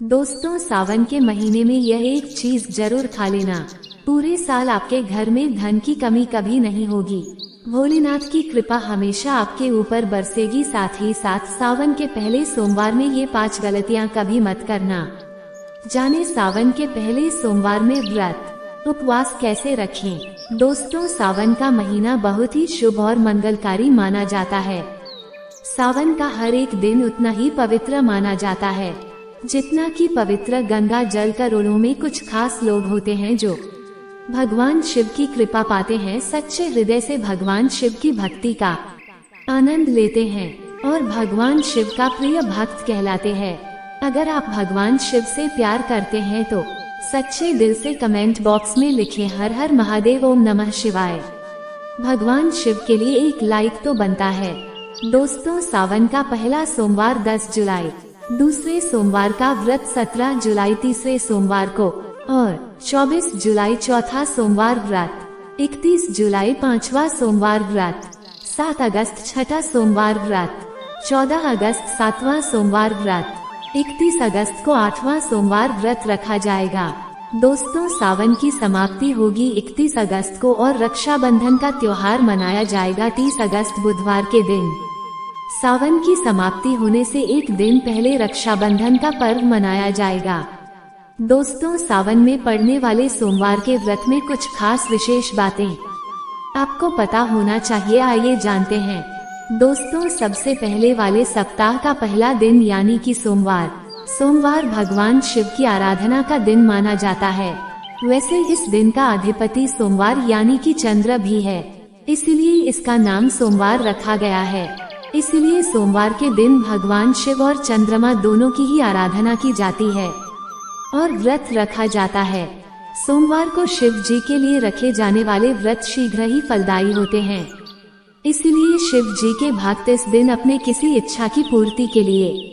दोस्तों, सावन के महीने में यह एक चीज जरूर खा लेना। पूरे साल आपके घर में धन की कमी कभी नहीं होगी। भोलेनाथ की कृपा हमेशा आपके ऊपर बरसेगी। साथ ही साथ सावन के पहले सोमवार में ये 5 गलतियां कभी मत करना। जाने सावन के पहले सोमवार में व्रत उपवास कैसे रखें। दोस्तों, सावन का महीना बहुत ही शुभ और मंगलकारी माना जाता है। सावन का हर एक दिन उतना ही पवित्र माना जाता है जितना कि पवित्र गंगा जल। करोड़ों में कुछ खास लोग होते हैं जो भगवान शिव की कृपा पाते हैं, सच्चे हृदय से भगवान शिव की भक्ति का आनंद लेते हैं और भगवान शिव का प्रिय भक्त कहलाते हैं। अगर आप भगवान शिव से प्यार करते हैं तो सच्चे दिल से कमेंट बॉक्स में लिखें हर हर महादेव, ओम नमः शिवाय। भगवान शिव के लिए एक लाइक तो बनता है। दोस्तों, सावन का पहला सोमवार 10 जुलाई, दूसरे सोमवार का व्रत 17 जुलाई, तीसरे सोमवार को और 24 जुलाई चौथा सोमवार व्रत, 31 जुलाई 5वां सोमवार व्रत, 7 अगस्त छठा सोमवार व्रत, 14 अगस्त 7वां सोमवार व्रत, 31 अगस्त को 8वां सोमवार व्रत रखा जाएगा। दोस्तों, सावन की समाप्ति होगी 31 अगस्त को और रक्षाबंधन का त्योहार मनाया जाएगा 30 अगस्त बुधवार के दिन। सावन की समाप्ति होने से एक दिन पहले रक्षाबंधन का पर्व मनाया जाएगा। दोस्तों, सावन में पड़ने वाले सोमवार के व्रत में कुछ खास विशेष बातें आपको पता होना चाहिए। आइए जानते हैं। दोस्तों, सबसे पहले वाले सप्ताह का पहला दिन यानी कि सोमवार भगवान शिव की आराधना का दिन माना जाता है। वैसे इस दिन का अधिपति सोमवार यानी कि चंद्र भी है, इसलिए इसका नाम सोमवार रखा गया है। इसलिए सोमवार के दिन भगवान शिव और चंद्रमा दोनों की ही आराधना की जाती है और व्रत रखा जाता है। सोमवार को शिव जी के लिए रखे जाने वाले व्रत शीघ्र ही फलदायी होते हैं। इसलिए शिव जी के भक्त इस दिन अपने किसी इच्छा की पूर्ति के लिए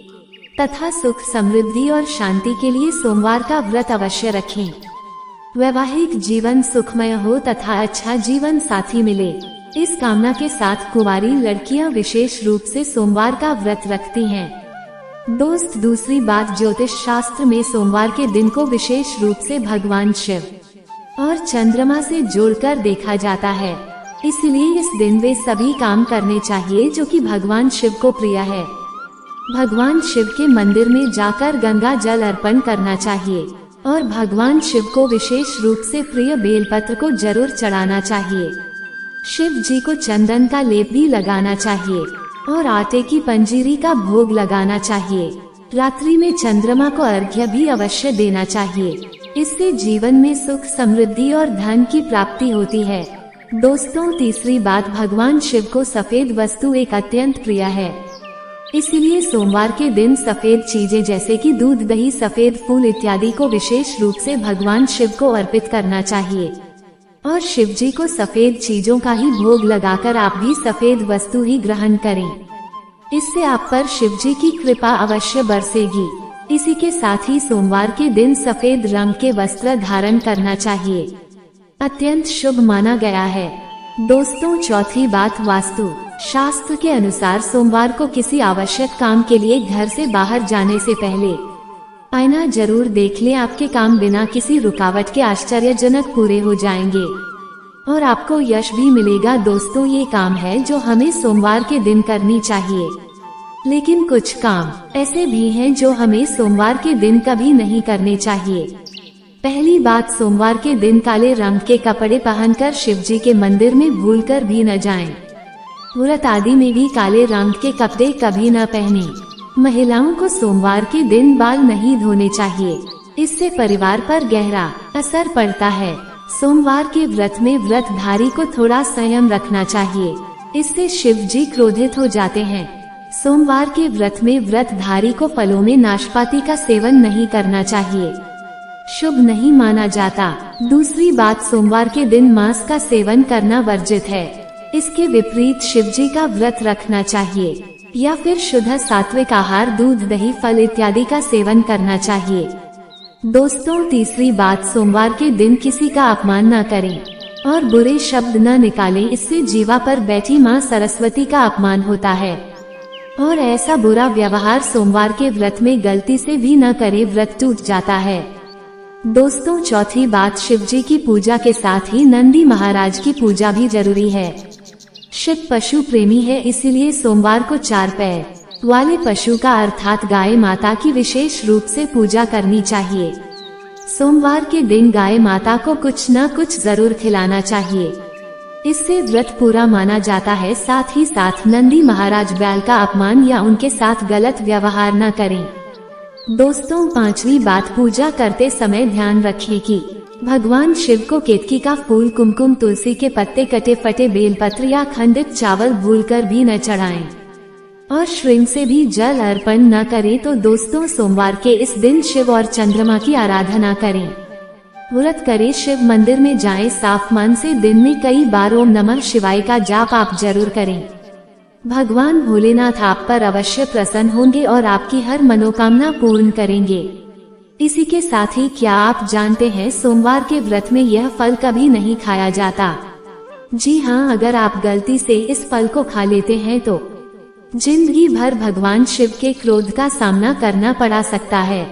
तथा सुख समृद्धि और शांति के लिए सोमवार का व्रत अवश्य रखें। वैवाहिक जीवन सुखमय हो तथा अच्छा जीवन साथी मिले, इस कामना के साथ कुंवारी लड़कियां विशेष रूप से सोमवार का व्रत रखती हैं। दोस्त, दूसरी बात, ज्योतिष शास्त्र में सोमवार के दिन को विशेष रूप से भगवान शिव और चंद्रमा से जोड़कर देखा जाता है। इसलिए इस दिन वे सभी काम करने चाहिए जो कि भगवान शिव को प्रिय है। भगवान शिव के मंदिर में जाकर गंगा जल अर्पण करना चाहिए और भगवान शिव को विशेष रूप से प्रिय बेलपत्र को जरूर चढ़ाना चाहिए। शिव जी को चंदन का लेप भी लगाना चाहिए और आटे की पंजीरी का भोग लगाना चाहिए। रात्रि में चंद्रमा को अर्घ्य भी अवश्य देना चाहिए। इससे जीवन में सुख समृद्धि और धन की प्राप्ति होती है। दोस्तों, तीसरी बात, भगवान शिव को सफेद वस्तु एक अत्यंत प्रिय है। इसलिए सोमवार के दिन सफेद चीजें जैसे कि दूध, दही, सफेद फूल इत्यादि को विशेष रूप से भगवान शिव को अर्पित करना चाहिए और शिव जी को सफेद चीजों का ही भोग लगाकर आप भी सफेद वस्तु ही ग्रहण करें। इससे आप पर शिव जी की कृपा अवश्य बरसेगी। इसी के साथ ही सोमवार के दिन सफेद रंग के वस्त्र धारण करना चाहिए, अत्यंत शुभ माना गया है। दोस्तों, चौथी बात, वास्तु शास्त्र के अनुसार सोमवार को किसी आवश्यक काम के लिए घर से बाहर जाने से पहले आईना जरूर देख लें। आपके काम बिना किसी रुकावट के आश्चर्यजनक पूरे हो जाएंगे और आपको यश भी मिलेगा। दोस्तों, ये काम है जो हमें सोमवार के दिन करनी चाहिए, लेकिन कुछ काम ऐसे भी हैं जो हमें सोमवार के दिन कभी नहीं करने चाहिए। पहली बात, सोमवार के दिन काले रंग के कपड़े पहनकर शिव जी के मंदिर में भूलकर भी न जाएं। व्रत आदि में भी काले रंग के कपड़े कभी न पहने। महिलाओं को सोमवार के दिन बाल नहीं धोने चाहिए, इससे परिवार पर गहरा असर पड़ता है। सोमवार के व्रत में व्रतधारी को थोड़ा संयम रखना चाहिए, इससे शिव जी क्रोधित हो जाते हैं। सोमवार के व्रत में व्रतधारी को फलों में नाशपाती का सेवन नहीं करना चाहिए, शुभ नहीं माना जाता। दूसरी बात, सोमवार के दिन मांस का सेवन करना वर्जित है। इसके विपरीत शिव जी का व्रत रखना चाहिए या फिर शुद्ध सात्विक आहार, दूध, दही, फल इत्यादि का सेवन करना चाहिए। दोस्तों, तीसरी बात, सोमवार के दिन किसी का अपमान न करें और बुरे शब्द न निकालें, इससे जीवा पर बैठी मां सरस्वती का अपमान होता है। और ऐसा बुरा व्यवहार सोमवार के व्रत में गलती से भी न करे, व्रत टूट जाता है। दोस्तों, चौथी बात, शिव जी की पूजा के साथ ही नंदी महाराज की पूजा भी जरूरी है। शिव पशु प्रेमी है, इसीलिए सोमवार को 4 पैर वाले पशु का अर्थात गाय माता की विशेष रूप से पूजा करनी चाहिए। सोमवार के दिन गाय माता को कुछ न कुछ जरूर खिलाना चाहिए, इससे व्रत पूरा माना जाता है। साथ ही साथ नंदी महाराज बैल का अपमान या उनके साथ गलत व्यवहार न करें। दोस्तों, 5वीं बात, पूजा करते समय ध्यान रखें कि भगवान शिव को केतकी का फूल, कुमकुम, तुलसी के पत्ते, कटे फटे बेलपत्र या खंडित चावल भूलकर भी न चढ़ाएं और श्रृंग से भी जल अर्पण न करें। तो दोस्तों, सोमवार के इस दिन शिव और चंद्रमा की आराधना करें, व्रत करें, शिव मंदिर में जाएं, साफ मन से दिन में कई बार ओम नमः शिवाय का जाप आप जरूर करें। भगवान भोलेनाथ आप पर अवश्य प्रसन्न होंगे और आपकी हर मनोकामना पूर्ण करेंगे। इसी के साथ ही क्या आप जानते हैं, सोमवार के व्रत में यह फल कभी नहीं खाया जाता। जी हाँ, अगर आप गलती से इस फल को खा लेते हैं तो जिंदगी भर भगवान शिव के क्रोध का सामना करना पड़ा सकता है।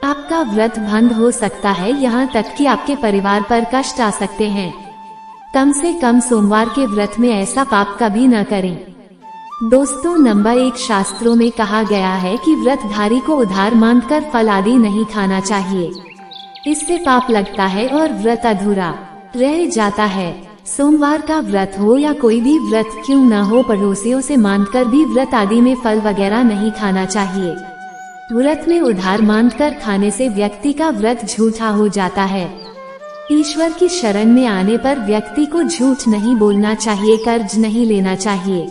आपका व्रत भंग हो सकता है, यहाँ तक कि आपके परिवार पर कष्ट आ सकते हैं। कम से कम सोमवार के व्रत में ऐसा पाप कभी न करें। दोस्तों, नंबर 1, शास्त्रों में कहा गया है कि व्रतधारी को उधार मांगकर फल आदि नहीं खाना चाहिए, इससे पाप लगता है और व्रत अधूरा रह जाता है। सोमवार का व्रत हो या कोई भी व्रत क्यों न हो, पड़ोसियों से मांगकर भी व्रत आदि में फल वगैरह नहीं खाना चाहिए। व्रत में उधार मांगकर खाने से व्यक्ति का व्रत झूठा हो जाता है। ईश्वर की शरण में आने पर व्यक्ति को झूठ नहीं बोलना चाहिए, कर्ज नहीं लेना चाहिए,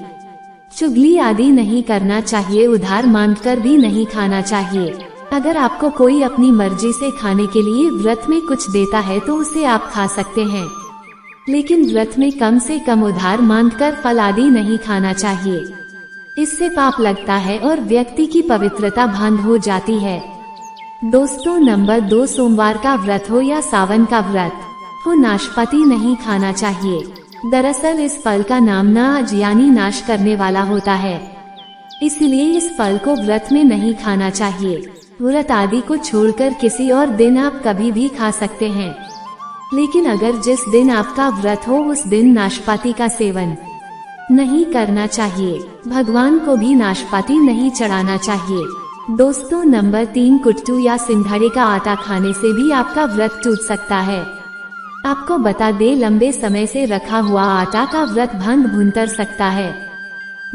चुगली आदि नहीं करना चाहिए, उधार मांगकर भी नहीं खाना चाहिए। अगर आपको कोई अपनी मर्जी से खाने के लिए व्रत में कुछ देता है तो उसे आप खा सकते हैं, लेकिन व्रत में कम से कम उधार मांगकर फल आदि नहीं खाना चाहिए, इससे पाप लगता है और व्यक्ति की पवित्रता भंग हो जाती है। दोस्तों, नंबर 2, सोमवार का व्रत हो या सावन का व्रत हो, नाशपाती नहीं खाना चाहिए। दरअसल इस फल का नाम नाज यानी नाश करने वाला होता है, इसलिए इस फल को व्रत में नहीं खाना चाहिए। व्रत आदि को छोड़कर किसी और दिन आप कभी भी खा सकते हैं, लेकिन अगर जिस दिन आपका व्रत हो उस दिन नाशपाती का सेवन नहीं करना चाहिए। भगवान को भी नाशपाती नहीं चढ़ाना चाहिए। दोस्तों, नंबर 3, कुट्टू या सिंघाड़े का आटा खाने से भी आपका व्रत टूट सकता है। आपको बता दे, लंबे समय से रखा हुआ आटा का व्रत भंग भुंतर सकता है।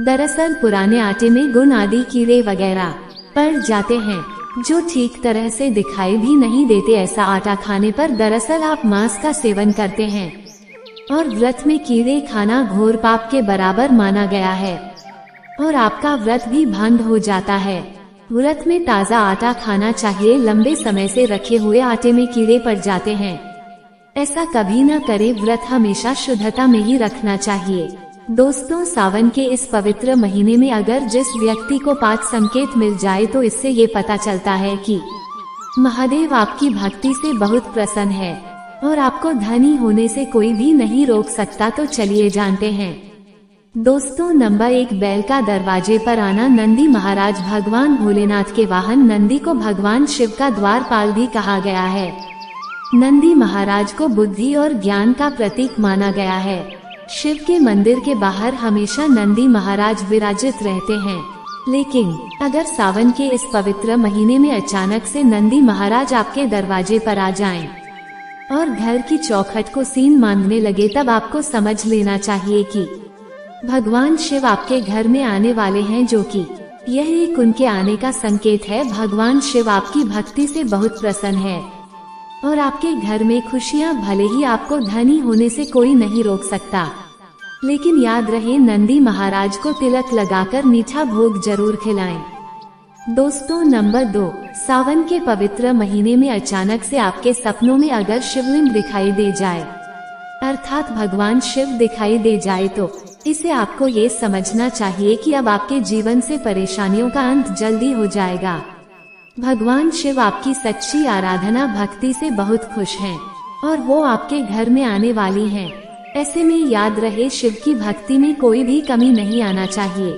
दरअसल पुराने आटे में गुण आदि कीड़े वगैरह पड़ जाते हैं जो ठीक तरह से दिखाई भी नहीं देते। ऐसा आटा खाने पर दरअसल आप मांस का सेवन करते हैं और व्रत में कीड़े खाना घोर पाप के बराबर माना गया है और आपका व्रत भी भंग हो जाता है। व्रत में ताज़ा आटा खाना चाहिए, लंबे समय से रखे हुए आटे में कीड़े पड़ जाते हैं, ऐसा कभी न करें। व्रत हमेशा शुद्धता में ही रखना चाहिए। दोस्तों, सावन के इस पवित्र महीने में अगर जिस व्यक्ति को 5 संकेत मिल जाए तो इससे ये पता चलता है कि महादेव आपकी भक्ति से बहुत प्रसन्न है और आपको धनी होने से कोई भी नहीं रोक सकता। तो चलिए जानते हैं। दोस्तों, नंबर 1, बैल का दरवाजे पर आना। नंदी महाराज भगवान भोलेनाथ के वाहन। नंदी को भगवान शिव का द्वारपाल भी कहा गया है। नंदी महाराज को बुद्धि और ज्ञान का प्रतीक माना गया है। शिव के मंदिर के बाहर हमेशा नंदी महाराज विराजित रहते हैं, लेकिन अगर सावन के इस पवित्र महीने में अचानक से नंदी महाराज आपके दरवाजे पर आ जाएं और घर की चौखट को सीन मांगने लगे, तब आपको समझ लेना चाहिए कि भगवान शिव आपके घर में आने वाले हैं, जो कि यह एक उनके आने का संकेत है। भगवान शिव आपकी भक्ति से बहुत प्रसन्न है और आपके घर में खुशियां, भले ही आपको धनी होने से कोई नहीं रोक सकता, लेकिन याद रहे नंदी महाराज को तिलक लगाकर मीठा भोग जरूर खिलाएं। दोस्तों, नंबर 2, सावन के पवित्र महीने में अचानक से आपके सपनों में अगर शिवलिंग दिखाई दे जाए, अर्थात भगवान शिव दिखाई दे जाए, तो इसे आपको ये समझना चाहिए कि अब आपके जीवन से परेशानियों का अंत जल्दी हो जाएगा। भगवान शिव आपकी सच्ची आराधना भक्ति से बहुत खुश हैं और वो आपके घर में आने वाली हैं। ऐसे में याद रहे, शिव की भक्ति में कोई भी कमी नहीं आना चाहिए।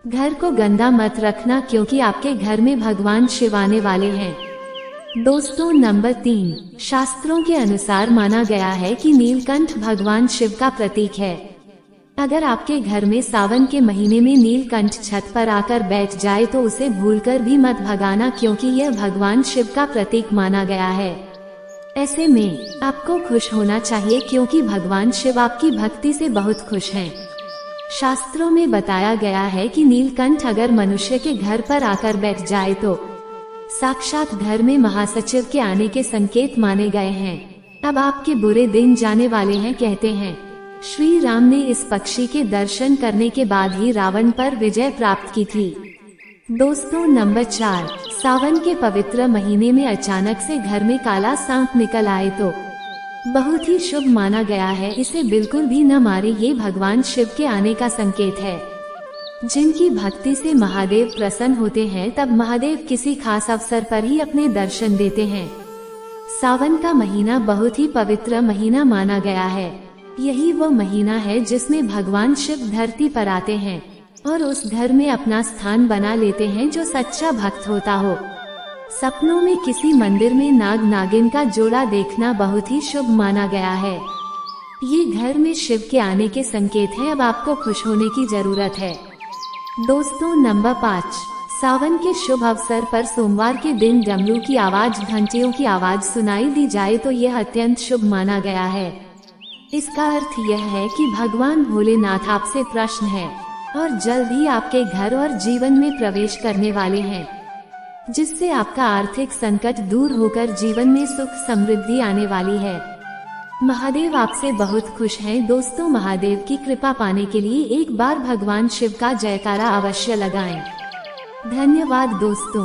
घर को गंदा मत रखना क्योंकि आपके घर में भगवान शिव आने वाले हैं। दोस्तों नंबर 3, शास्त्रों के अनुसार माना गया है कि नीलकंठ भगवान शिव का प्रतीक है। अगर आपके घर में सावन के महीने में नीलकंठ छत पर आकर बैठ जाए तो उसे भूलकर भी मत भगाना क्योंकि यह भगवान शिव का प्रतीक माना गया है। ऐसे में आपको खुश होना चाहिए क्योंकि भगवान शिव आपकी भक्ति से बहुत खुश हैं। शास्त्रों में बताया गया है कि नीलकंठ अगर मनुष्य के घर पर आकर बैठ जाए तो साक्षात घर में महासचिव के आने के संकेत माने गए हैं। अब आपके बुरे दिन जाने वाले हैं। कहते हैं श्री राम ने इस पक्षी के दर्शन करने के बाद ही रावण पर विजय प्राप्त की थी। दोस्तों नंबर 4, सावन के पवित्र महीने में अचानक से घर में काला सांप निकल आए तो बहुत ही शुभ माना गया है। इसे बिल्कुल भी न मारे, ये भगवान शिव के आने का संकेत है। जिनकी भक्ति से महादेव प्रसन्न होते हैं तब महादेव किसी खास अवसर पर ही अपने दर्शन देते हैं। सावन का महीना बहुत ही पवित्र महीना माना गया है। यही वो महीना है जिसमें भगवान शिव धरती पर आते हैं और उस घर में अपना स्थान बना लेते हैं जो सच्चा भक्त होता हो। सपनों में किसी मंदिर में नाग नागिन का जोड़ा देखना बहुत ही शुभ माना गया है। ये घर में शिव के आने के संकेत हैं। अब आपको खुश होने की जरूरत है। दोस्तों नंबर 5, सावन के शुभ अवसर पर सोमवार के दिन डमरू की आवाज, घंटियों की आवाज सुनाई दी जाए तो यह अत्यंत शुभ माना गया है। इसका अर्थ यह है कि भगवान भोलेनाथ आपसे प्रसन्न है और जल्द ही आपके घर और जीवन में प्रवेश करने वाले हैं, जिससे आपका आर्थिक संकट दूर होकर जीवन में सुख समृद्धि आने वाली है। महादेव आपसे बहुत खुश हैं। दोस्तों महादेव की कृपा पाने के लिए एक बार भगवान शिव का जयकारा अवश्य लगाएं। धन्यवाद दोस्तों।